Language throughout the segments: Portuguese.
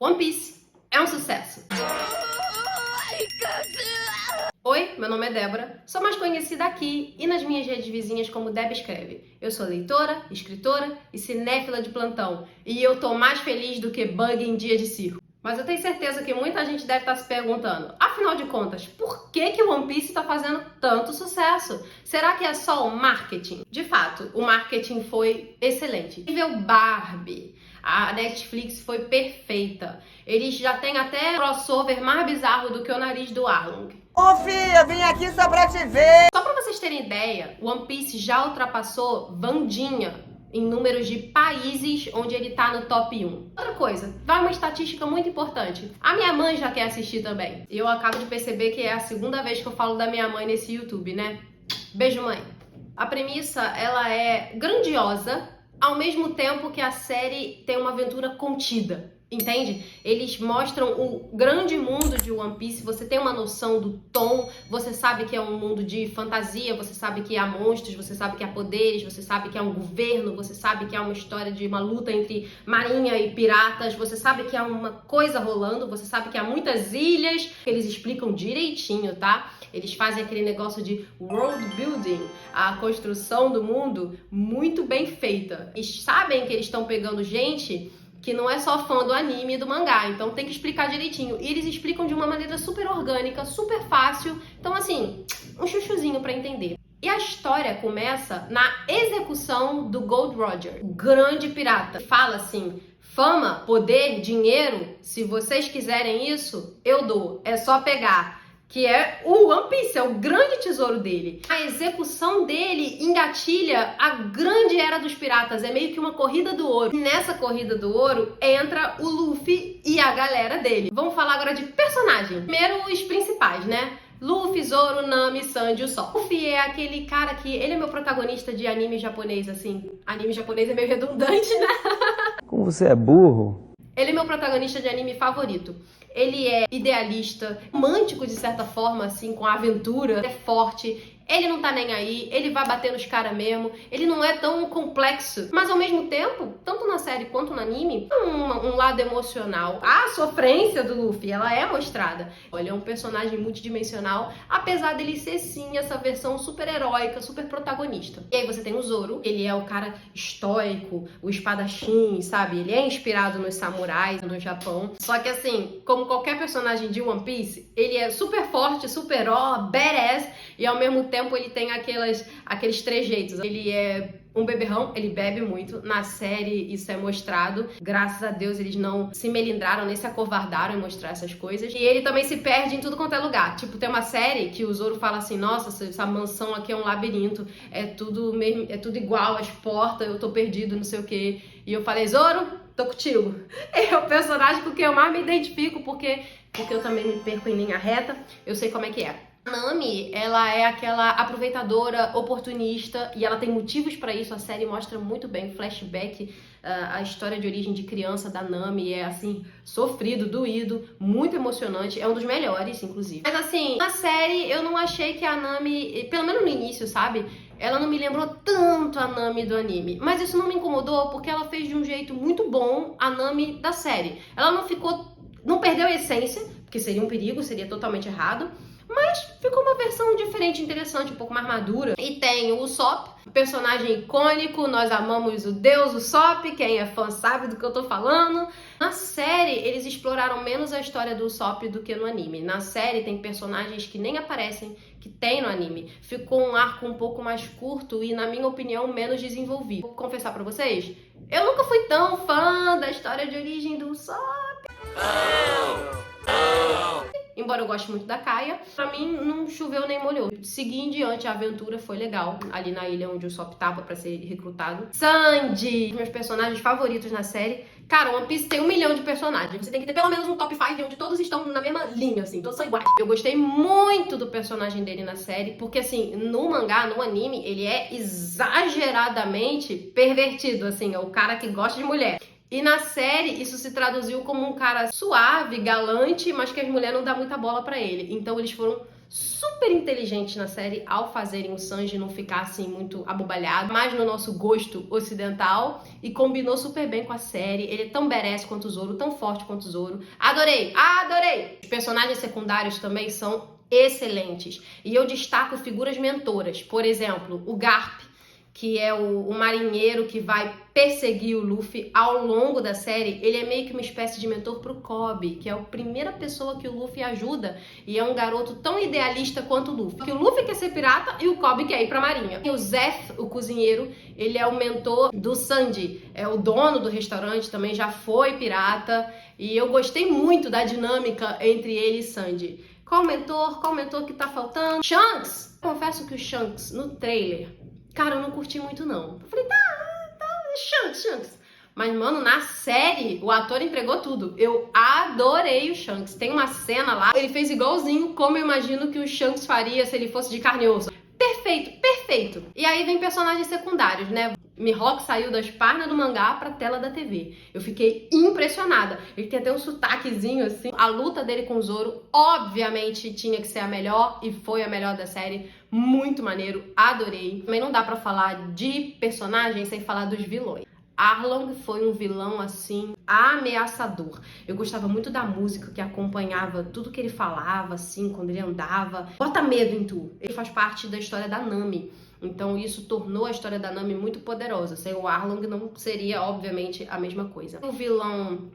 One Piece é um sucesso. Oi, meu nome é Débora, sou mais conhecida aqui e nas minhas redes vizinhas como Deb Escreve. Eu sou leitora, escritora e cinéfila de plantão, e eu tô mais feliz do que Bug em dia de circo. Mas eu tenho certeza que muita gente deve estar se perguntando, afinal de contas, por que One Piece está fazendo tanto sucesso? Será que é só o marketing? De fato, o marketing foi excelente. Nível Barbie. A Netflix foi perfeita. Eles já têm até crossover mais bizarro do que o nariz do Arlong. Ô filha, vim aqui só pra te ver! Só pra vocês terem ideia, One Piece já ultrapassou Vandinha em números de países onde ele tá no top 1. Outra coisa, vai uma estatística muito importante. A minha mãe já quer assistir também. E eu acabo de perceber que é a segunda vez que eu falo da minha mãe nesse YouTube, né? Beijo, mãe. A premissa, ela é grandiosa, ao mesmo tempo que a série tem uma aventura contida. Entende? Eles mostram o grande mundo de One Piece, você tem uma noção do tom, você sabe que é um mundo de fantasia, você sabe que há monstros, você sabe que há poderes, você sabe que há um governo, você sabe que há uma história de uma luta entre marinha e piratas, você sabe que há uma coisa rolando, você sabe que há muitas ilhas, eles explicam direitinho, tá? Eles fazem aquele negócio de world building, a construção do mundo muito bem feita. E sabem que eles estão pegando gente que não é só fã do anime e do mangá, então tem que explicar direitinho. E eles explicam de uma maneira super orgânica, super fácil, então assim, um chuchuzinho pra entender. E a história começa na execução do Gold Roger, o grande pirata. Fala assim: fama, poder, dinheiro, se vocês quiserem isso, eu dou, é só pegar. Que é o One Piece, é o grande tesouro dele. A execução dele engatilha a grande era dos piratas, é meio que uma corrida do ouro. E nessa corrida do ouro entra o Luffy e a galera dele. Vamos falar agora de personagem. Primeiro os principais, né? Luffy, Zoro, Nami, Sanji e Usopp. Luffy é aquele cara que... ele é meu protagonista de anime japonês, assim. Anime japonês é meio redundante, né? Como você é burro? Ele é meu protagonista de anime favorito. Ele é idealista, romântico de certa forma, assim, com a aventura. É forte, ele não tá nem aí, ele vai bater nos caras mesmo. Ele não é tão complexo, mas ao mesmo tempo, tanto na série quanto no anime, um lado emocional. A sofrência do Luffy, ela é mostrada. Ele é um personagem multidimensional, apesar dele ser sim essa versão super heróica, super protagonista. E aí você tem o Zoro, ele é o cara estoico, o espadachim, sabe? Ele é inspirado nos samurais no Japão. Só que assim, como qualquer personagem de One Piece, ele é super forte, super badass, e ao mesmo tempo ele tem aqueles trejeitos. Ele é um beberrão, ele bebe muito. Na série isso é mostrado. Graças a Deus eles não se melindraram, nem se acovardaram em mostrar essas coisas. E ele também se perde em tudo quanto é lugar. Tipo, tem uma série que o Zoro fala assim: nossa, essa mansão aqui é um labirinto, é tudo mesmo, é tudo igual, as portas, eu tô perdido, não sei o que. E eu falei: Zoro, tô contigo. É o personagem com quem eu mais me identifico, porque eu também me perco em linha reta, eu sei como é que é. A Nami, ela é aquela aproveitadora, oportunista, e ela tem motivos pra isso. A série mostra muito bem, flashback, a história de origem de criança da Nami é assim, sofrido, doído, muito emocionante, é um dos melhores, inclusive. Mas assim, na série eu não achei que a Nami, pelo menos no início, sabe? Ela não me lembrou tanto a Nami do anime. Mas isso não me incomodou, porque ela fez de um jeito muito bom a Nami da série. Ela não perdeu a essência, porque seria um perigo, seria totalmente errado. Mas ficou uma versão diferente, interessante, um pouco mais madura. E tem o Usopp, personagem icônico, nós amamos o deus Usopp, quem é fã sabe do que eu tô falando. Na série, eles exploraram menos a história do Usopp do que no anime. Na série tem personagens que nem aparecem, que tem no anime. Ficou um arco um pouco mais curto e, na minha opinião, menos desenvolvido. Vou confessar pra vocês, eu nunca fui tão fã da história de origem do Usopp. Embora eu goste muito da Kaia, pra mim não choveu nem molhou. Seguir em diante, a aventura foi legal. Ali na ilha onde o Usopp tava pra ser recrutado. Sanji, meus personagens favoritos na série. Cara, One Piece tem 1 milhão de personagens. Você tem que ter pelo menos um top 5 onde todos estão na mesma linha, assim. Todos são iguais. Eu gostei muito do personagem dele na série. Porque, assim, no mangá, no anime, ele é exageradamente pervertido, assim. É o cara que gosta de mulher. E na série, isso se traduziu como um cara suave, galante, mas que as mulheres não dão muita bola pra ele. Então eles foram super inteligentes na série ao fazerem o Sanji não ficar assim muito abobalhado, mais no nosso gosto ocidental, e combinou super bem com a série. Ele é tão badass quanto o Zoro, tão forte quanto o Zoro. Adorei, adorei! Os personagens secundários também são excelentes. E eu destaco figuras mentoras. Por exemplo, o Garp, que é o marinheiro que vai perseguir o Luffy ao longo da série. Ele é meio que uma espécie de mentor pro Kobe, que é a primeira pessoa que o Luffy ajuda, e é um garoto tão idealista quanto o Luffy. Que o Luffy quer ser pirata e o Kobe quer ir pra marinha. E o Zef, o cozinheiro, ele é o mentor do Sanji, é o dono do restaurante, também já foi pirata, e eu gostei muito da dinâmica entre ele e Sanji. Qual mentor que tá faltando? Shanks! Confesso que o Shanks, no trailer, cara, eu não curti muito, não. Eu falei, tá, Shanks. Mas, mano, na série, o ator entregou tudo. Eu adorei o Shanks. Tem uma cena lá, ele fez igualzinho como eu imagino que o Shanks faria se ele fosse de carne e osso. Perfeito. E aí vem personagens secundários, né? Mihawk saiu das páginas do mangá pra tela da TV. Eu fiquei impressionada. Ele tem até um sotaquezinho assim. A luta dele com o Zoro, obviamente, tinha que ser a melhor, e foi a melhor da série. Muito maneiro, adorei. Também não dá pra falar de personagem sem falar dos vilões. Arlong foi um vilão, assim, ameaçador. Eu gostava muito da música que acompanhava tudo que ele falava, assim, quando ele andava. Bota medo em tu. Ele faz parte da história da Nami. Então isso tornou a história da Nami muito poderosa. Sem o Arlong não seria, obviamente, a mesma coisa. O vilão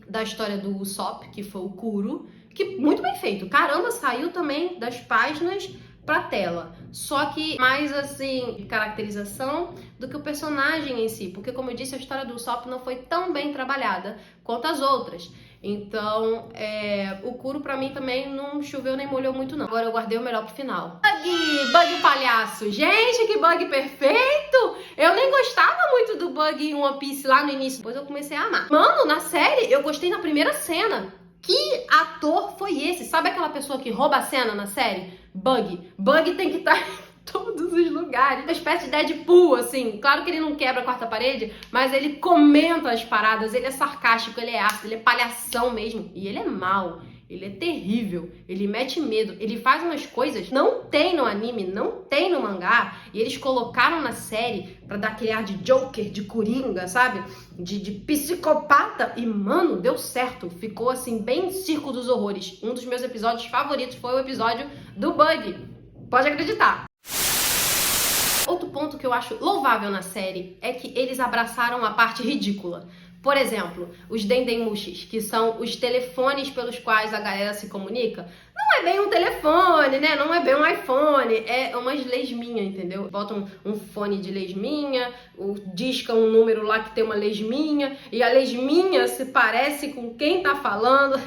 da história do Usopp, que foi o Kuro, que muito bem feito. Caramba, saiu também das páginas pra tela. Só que mais, assim, caracterização do que o personagem em si. Porque, como eu disse, a história do Usopp não foi tão bem trabalhada quanto as outras. Então, o Kuro pra mim também não choveu nem molhou muito, não. Agora eu guardei o melhor pro final. Bug palhaço. Gente, que bug perfeito! Eu nem gostava muito do bug em One Piece lá no início. Depois eu comecei a amar. Mano, na série, eu gostei na primeira cena. Que ator foi esse? Sabe aquela pessoa que rouba a cena na série? Bug. Bug tem que estar em todos os lugares. Uma espécie de Deadpool, assim. Claro que ele não quebra a quarta parede, mas ele comenta as paradas, ele é sarcástico, ele é ácido, ele é palhação mesmo. E ele é mau. Ele é terrível, ele mete medo, ele faz umas coisas que não tem no anime, não tem no mangá, e eles colocaram na série pra dar aquele ar de Joker, de Coringa, sabe? De psicopata, e mano, deu certo, ficou assim, bem Circo dos Horrores. Um dos meus episódios favoritos foi o episódio do Bug, pode acreditar. Outro ponto que eu acho louvável na série é que eles abraçaram a parte ridícula. Por exemplo, os dendemushis, que são os telefones pelos quais a galera se comunica. Não é bem um telefone, né? Não é bem um iPhone, é umas lesminhas, entendeu? Botam um fone de lesminha, discam um número lá que tem uma lesminha, e a lesminha se parece com quem tá falando.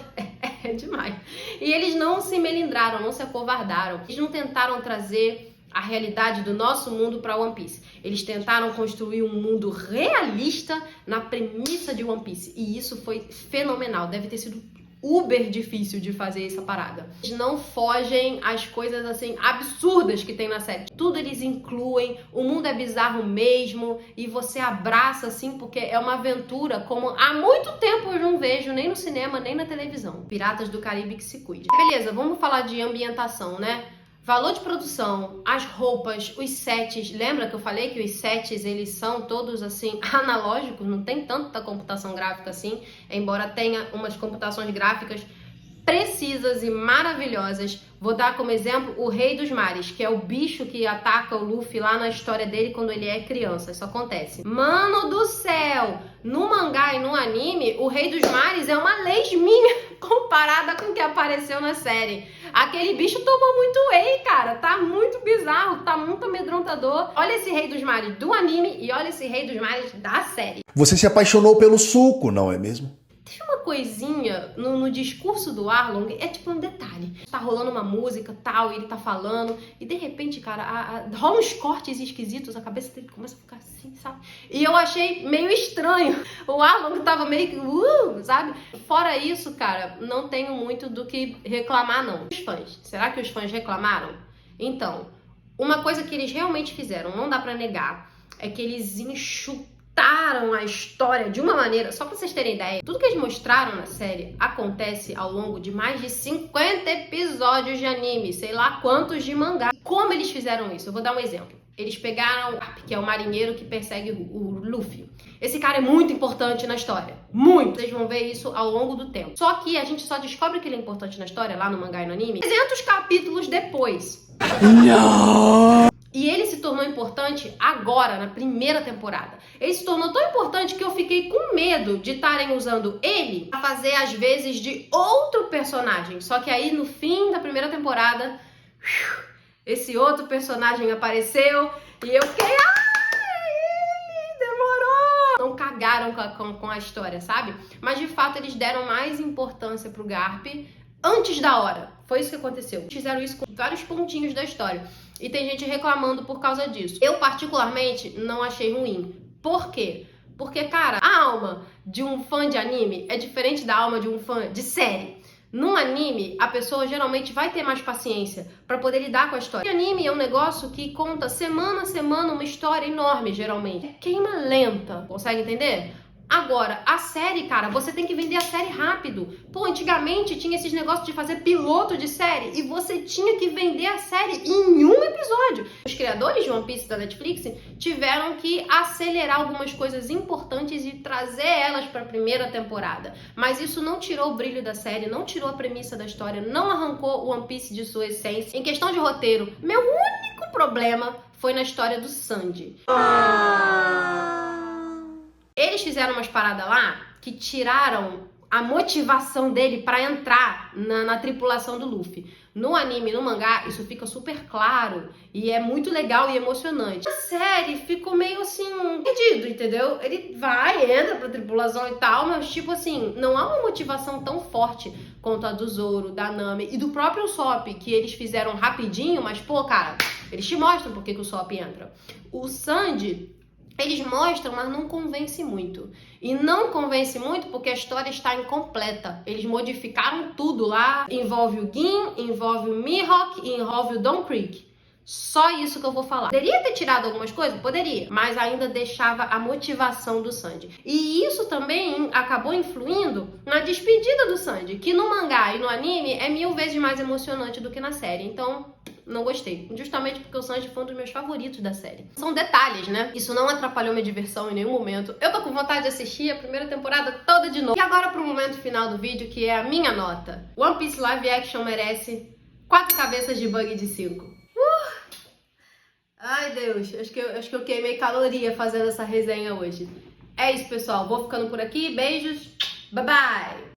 É demais. E eles não se melindraram, não se acovardaram. Eles não tentaram trazer a realidade do nosso mundo para One Piece. Eles tentaram construir um mundo realista na premissa de One Piece. E isso foi fenomenal. Deve ter sido uber difícil de fazer essa parada. Eles não fogem às coisas assim absurdas que tem na série. Tudo eles incluem, o mundo é bizarro mesmo, e você abraça assim porque é uma aventura como há muito tempo eu não vejo nem no cinema, nem na televisão. Piratas do Caribe que se cuide. Beleza, vamos falar de ambientação, né? Valor de produção, as roupas, os sets. Lembra que eu falei que os sets, eles são todos assim analógicos, não tem tanta computação gráfica assim, embora tenha umas computações gráficas precisas e maravilhosas. Vou dar como exemplo o Rei dos Mares, que é o bicho que ataca o Luffy lá na história dele quando ele é criança. Isso acontece. Mano do céu! No mangá e no anime, o Rei dos Mares é uma lesminha comparada com o que apareceu na série. Aquele bicho tomou muito whey, cara. Tá muito bizarro, tá muito amedrontador. Olha esse Rei dos Mares do anime e olha esse Rei dos Mares da série. Você se apaixonou pelo suco, não é mesmo? Tem uma coisinha no discurso do Arlong, é tipo um detalhe. Tá rolando uma música, tal, e ele tá falando, e de repente, cara, rola uns cortes esquisitos, a cabeça dele começa a ficar assim, sabe? E eu achei meio estranho. O Arlong tava meio que, sabe? Fora isso, cara, não tenho muito do que reclamar, não. Os fãs, será que os fãs reclamaram? Então, uma coisa que eles realmente fizeram, não dá pra negar, é que eles enxutaram contaram a história de uma maneira, só pra vocês terem ideia, tudo que eles mostraram na série acontece ao longo de mais de 50 episódios de anime, sei lá quantos de mangá. Como eles fizeram isso? Eu vou dar um exemplo. Eles pegaram o Garp, que é o marinheiro que persegue o Luffy. Esse cara é muito importante na história. Muito! Vocês vão ver isso ao longo do tempo. Só que a gente só descobre que ele é importante na história, lá no mangá e no anime, 300 capítulos depois. Não! E ele se tornou importante agora, na primeira temporada. Ele se tornou tão importante que eu fiquei com medo de estarem usando ele pra fazer as vezes de outro personagem. Só que aí, no fim da primeira temporada, esse outro personagem apareceu e eu fiquei... Ele demorou! Não cagaram com a história, sabe? Mas, de fato, eles deram mais importância pro Garp antes da hora. Foi isso que aconteceu. Fizeram isso com vários pontinhos da história. E tem gente reclamando por causa disso. Eu, particularmente, não achei ruim. Por quê? Porque, cara, a alma de um fã de anime é diferente da alma de um fã de série. Num anime, a pessoa geralmente vai ter mais paciência pra poder lidar com a história. O anime é um negócio que conta semana a semana uma história enorme, geralmente. É queima lenta. Consegue entender? Agora, a série, cara, você tem que vender a série rápido. Pô, antigamente tinha esses negócios de fazer piloto de série e você tinha que vender a série em um episódio. Os criadores de One Piece da Netflix tiveram que acelerar algumas coisas importantes e trazer elas para a primeira temporada. Mas isso não tirou o brilho da série, não tirou a premissa da história, não arrancou o One Piece de sua essência. Em questão de roteiro, meu único problema foi na história do Sanji. Eles fizeram umas paradas lá que tiraram a motivação dele pra entrar na tripulação do Luffy. No anime, no mangá, isso fica super claro e é muito legal e emocionante. A série ficou meio assim, perdido, entendeu? Ele vai, entra pra tripulação e tal, mas tipo assim, não há uma motivação tão forte quanto a do Zoro, da Nami e do próprio Usopp, que eles fizeram rapidinho, mas pô, cara, eles te mostram por que o Usopp entra. O Sanji... Eles mostram, mas não convence muito. E não convence muito porque a história está incompleta. Eles modificaram tudo lá. Envolve o Gin, envolve o Mihawk e envolve o Don Krieg. Só isso que eu vou falar. Poderia ter tirado algumas coisas? Poderia. Mas ainda deixava a motivação do Sanji. E isso também acabou influindo na despedida do Sanji, que no mangá e no anime é 1000 vezes mais emocionante do que na série. Então... não gostei. Justamente porque o Sanji foi um dos meus favoritos da série. São detalhes, né? Isso não atrapalhou minha diversão em nenhum momento. Eu tô com vontade de assistir a primeira temporada toda de novo. E agora pro momento final do vídeo, que é a minha nota. One Piece Live Action merece 4 cabeças de bug de 5. Ai, Deus. Acho que eu queimei caloria fazendo essa resenha hoje. É isso, pessoal. Vou ficando por aqui. Beijos. Bye, bye.